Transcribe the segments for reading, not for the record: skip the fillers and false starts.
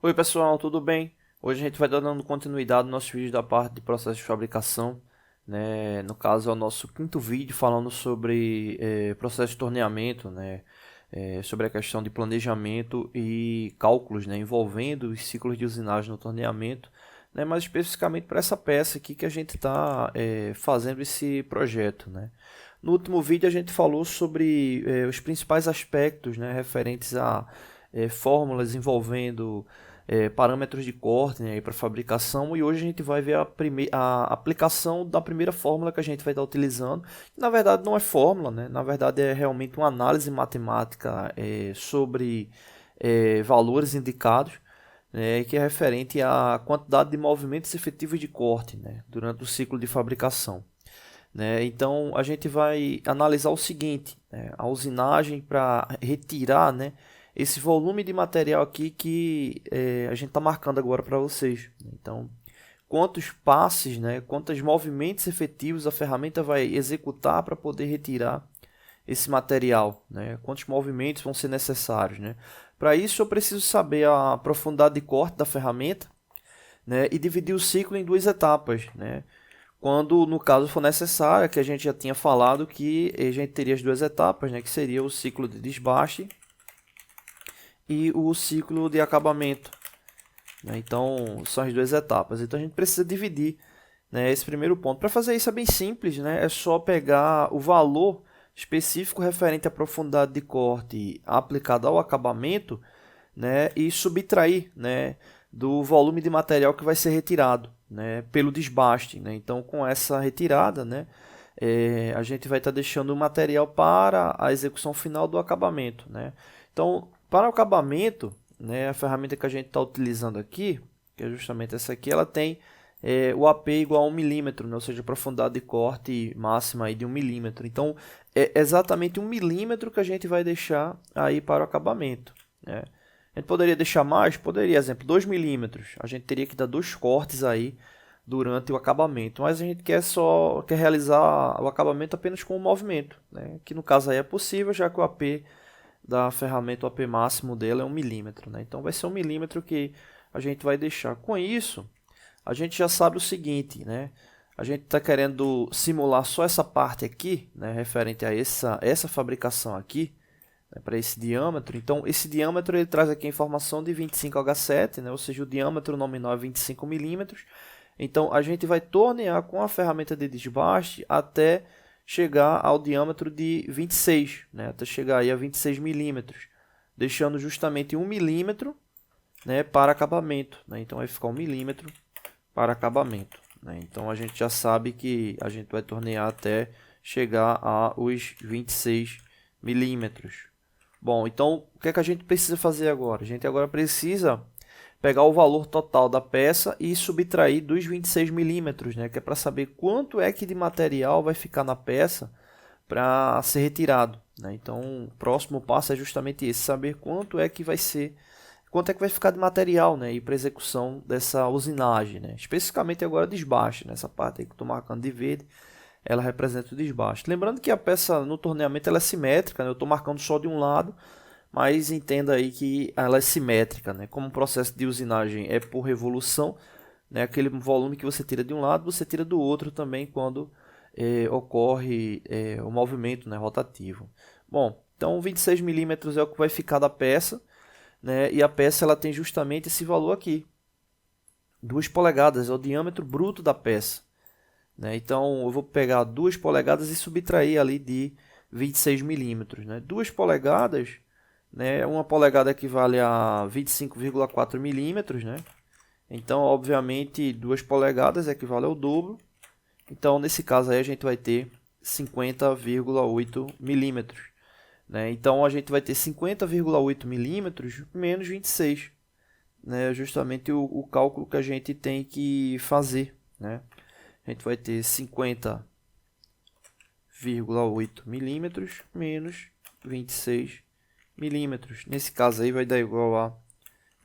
Oi pessoal, tudo bem? Hoje a gente vai dando continuidade no nosso vídeo da parte de processo de fabricação, né? No caso é o nosso quinto vídeo falando sobre processo de torneamento, né? Sobre a questão de planejamento e cálculos, né? Envolvendo os ciclos de usinagem no torneamento, né? Mais especificamente para essa peça aqui que a gente está fazendo esse projeto, né? No último vídeo a gente falou sobre os principais aspectos, né? Referentes a fórmulas envolvendo parâmetros de corte, né, para fabricação, e hoje a gente vai ver a aplicação da primeira fórmula que a gente vai estar utilizando, que na verdade não é fórmula, né, na verdade é realmente uma análise matemática sobre valores indicados, né, que é referente à quantidade de movimentos efetivos de corte, né, durante o ciclo de fabricação. Né? Então a gente vai analisar o seguinte, né? A usinagem para retirar, né, esse volume de material aqui que a gente está marcando agora para vocês. Então, quantos passes, né, quantos movimentos efetivos a ferramenta vai executar para poder retirar esse material, né? Quantos movimentos vão ser necessários, né? Para isso eu preciso saber a profundidade de corte da ferramenta, né, e dividir o ciclo em duas etapas, né? Quando no caso for necessário, que a gente já tinha falado que a gente teria as duas etapas, né, que seria o ciclo de desbaste e o ciclo de acabamento, né? Então são as duas etapas. Então a gente precisa dividir, né, esse primeiro ponto. Para fazer isso é bem simples, né? É só pegar o valor específico referente à profundidade de corte aplicado ao acabamento, né, e subtrair, né, do volume de material que vai ser retirado, né, pelo desbaste, né? Então, com essa retirada, né, a gente vai estar deixando o material para a execução final do acabamento, né? Então, para o acabamento, né, a ferramenta que a gente está utilizando aqui, que é justamente essa aqui, ela tem o AP igual a 1 milímetro, né? Ou seja, a profundidade de corte máxima aí de 1 milímetro. Então, é exatamente 1 milímetro que a gente vai deixar aí para o acabamento, né? A gente poderia deixar mais? Poderia, exemplo, 2 milímetros. A gente teria que dar dois cortes aí durante o acabamento, mas a gente quer realizar o acabamento apenas com o movimento, né? Que no caso aí é possível, já que o AP da ferramenta, o AP máximo dela é 1 milímetro, né? Então vai ser 1 milímetro que a gente vai deixar. Com isso, a gente já sabe o seguinte, né? A gente está querendo simular só essa parte aqui, né, referente a essa fabricação aqui, né, para esse diâmetro. Então, esse diâmetro ele traz aqui a informação de 25H7, né, ou seja, o diâmetro nominal é 25 milímetros. Então, a gente vai tornear com a ferramenta de desbaste até chegar ao diâmetro de 26, né, até chegar aí a 26 milímetros, deixando justamente 1 milímetro, né, para acabamento, né? Então, vai ficar 1 milímetro para acabamento, né? Então, a gente já sabe que a gente vai tornear até chegar aos 26 milímetros. Bom, então o que é que a gente precisa fazer agora? A gente agora precisa pegar o valor total da peça e subtrair dos 26 milímetros, né? Que é para saber quanto é que de material vai ficar na peça para ser retirado, né? Então, o próximo passo é justamente esse, saber quanto é que vai ficar de material, né? E para execução dessa usinagem, né? Especificamente agora desbaste, nessa parte aí que eu estou marcando de verde, ela representa o desbaste. Lembrando que a peça no torneamento ela é simétrica, né? Eu estou marcando só de um lado, mas entenda aí que ela é simétrica, né? Como o processo de usinagem é por revolução, né? Aquele volume que você tira de um lado, você tira do outro também quando ocorre o movimento, né, rotativo. Bom, então 26 milímetros é o que vai ficar da peça, né? E a peça ela tem justamente esse valor aqui, 2 polegadas, é o diâmetro bruto da peça, né? Então eu vou pegar 2 polegadas e subtrair ali de 26 milímetros, né? 2 polegadas, né? Uma polegada equivale a 25,4 milímetros, né? Então, obviamente, 2 polegadas equivale ao dobro. Então, nesse caso aí, a gente vai ter 50,8 milímetros, né? Então, a gente vai ter 50,8 milímetros menos 26, né? Justamente o cálculo que a gente tem que fazer, né? A gente vai ter 50,8 milímetros menos 26 milímetros. Nesse caso aí vai dar igual a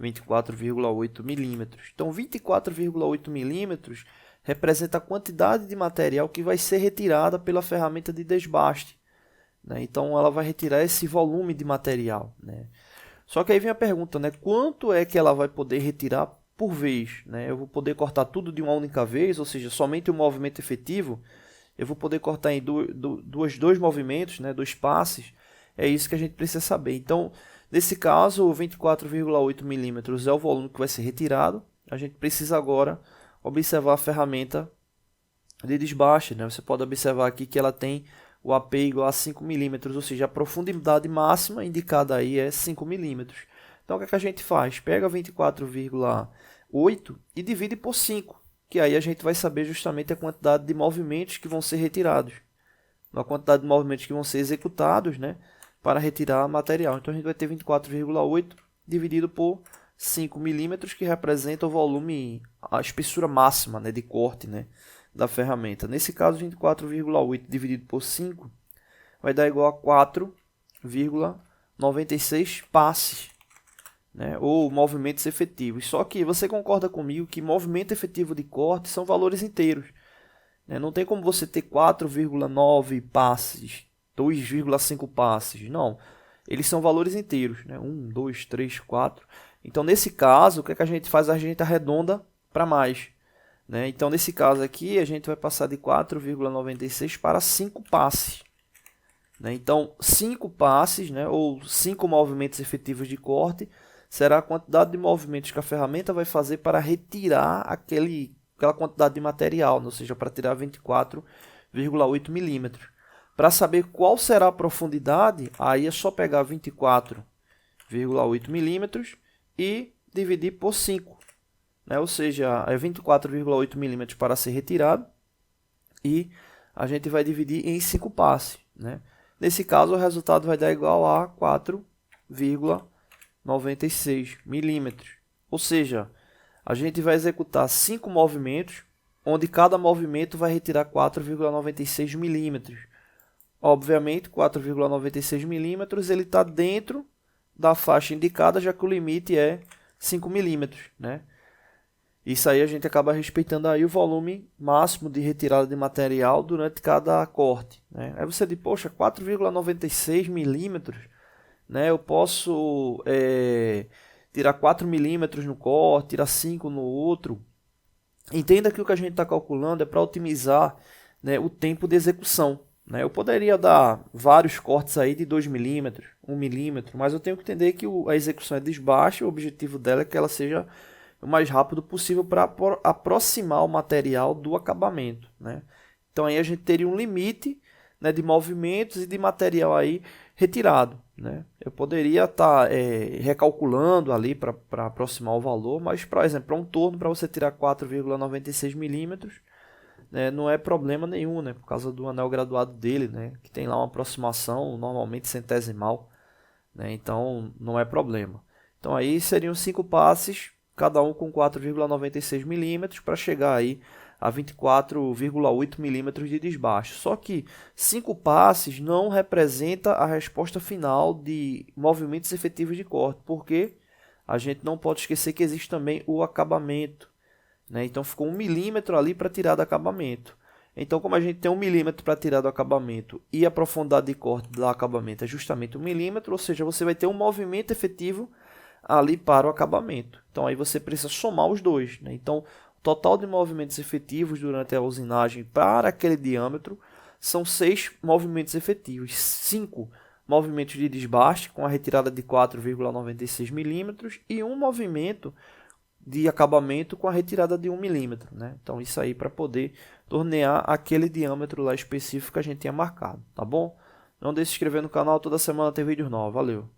24,8 milímetros. Então 24,8 milímetros representa a quantidade de material que vai ser retirada pela ferramenta de desbaste, né? Então ela vai retirar esse volume de material, né? Só que aí vem a pergunta, né? Quanto é que ela vai poder retirar por vez, né? Eu vou poder cortar tudo de uma única vez, ou seja, somente o movimento efetivo. Eu vou poder cortar em dois movimentos, né? Dois passes. É isso que a gente precisa saber. Então, nesse caso, o 24,8 milímetros é o volume que vai ser retirado. A gente precisa agora observar a ferramenta de desbaste, né? Você pode observar aqui que ela tem o AP igual a 5 milímetros, ou seja, a profundidade máxima indicada aí é 5 milímetros. Então, o que é que a gente faz? Pega 24,8 e divide por 5, que aí a gente vai saber justamente a quantidade de movimentos que vão ser retirados, a quantidade de movimentos que vão ser executados, né, para retirar material. Então, a gente vai ter 24,8 dividido por 5 milímetros, que representa o volume, a espessura máxima, né, de corte, né, da ferramenta. Nesse caso, 24,8 dividido por 5 vai dar igual a 4,96 passes, né, ou movimentos efetivos. Só que você concorda comigo que movimento efetivo de corte são valores inteiros, né? Não tem como você ter 4,9 passes, 2,5 passes, não. Eles são valores inteiros, né? 1, 2, 3, 4. Então, nesse caso, o que é que a gente faz? A gente arredonda para mais, né? Então, nesse caso aqui, a gente vai passar de 4,96 para 5 passes, né? Então, 5 passes, né, ou 5 movimentos efetivos de corte, será a quantidade de movimentos que a ferramenta vai fazer para retirar aquela quantidade de material, ou seja, para tirar 24,8 milímetros. Para saber qual será a profundidade, aí é só pegar 24,8 milímetros e dividir por 5. Né? Ou seja, é 24,8 milímetros para ser retirado e a gente vai dividir em 5 passes. Né? Nesse caso, o resultado vai dar igual a 4,96 milímetros. Ou seja, a gente vai executar 5 movimentos, onde cada movimento vai retirar 4,96 milímetros. Obviamente, 4,96 milímetros ele está dentro da faixa indicada, já que o limite é 5 milímetros, né? Isso aí a gente acaba respeitando aí o volume máximo de retirada de material durante cada corte, né? Aí você diz, poxa, 4,96 milímetros, né? Eu posso tirar 4 milímetros no corte, tirar 5 no outro. Entenda que o que a gente está calculando é para otimizar, né, o tempo de execução, né? Eu poderia dar vários cortes aí de 2 milímetros, 1 milímetro, mas eu tenho que entender que a execução é desbaixa, o objetivo dela é que ela seja o mais rápido possível para aproximar o material do acabamento, né? Então aí a gente teria um limite, né, de movimentos e de material aí retirado, né? Eu poderia estar recalculando ali para aproximar o valor, mas, por exemplo, para um torno, para você tirar 4,96 milímetros, né, não é problema nenhum, né, por causa do anel graduado dele, né, que tem lá uma aproximação normalmente centesimal, né, então não é problema. Então aí seriam 5 passes, cada um com 4,96 milímetros para chegar aí a 24,8 milímetros de desbaste. Só que 5 passes não representa a resposta final de movimentos efetivos de corte, porque a gente não pode esquecer que existe também o acabamento, né? Então ficou 1 milímetro ali para tirar do acabamento. Então, como a gente tem 1 milímetro para tirar do acabamento e a profundidade de corte do acabamento é justamente 1 milímetro, ou seja, você vai ter um movimento efetivo ali para o acabamento. Então aí você precisa somar os dois, né? Então o total de movimentos efetivos durante a usinagem para aquele diâmetro são 6 movimentos efetivos, 5 movimentos de desbaste com a retirada de 4,96 milímetros e um movimento de acabamento com a retirada de 1 milímetro, né? Então isso aí para poder tornear aquele diâmetro lá específico que a gente tinha marcado, tá bom? Não deixe de se inscrever no canal, toda semana tem vídeos novos, valeu!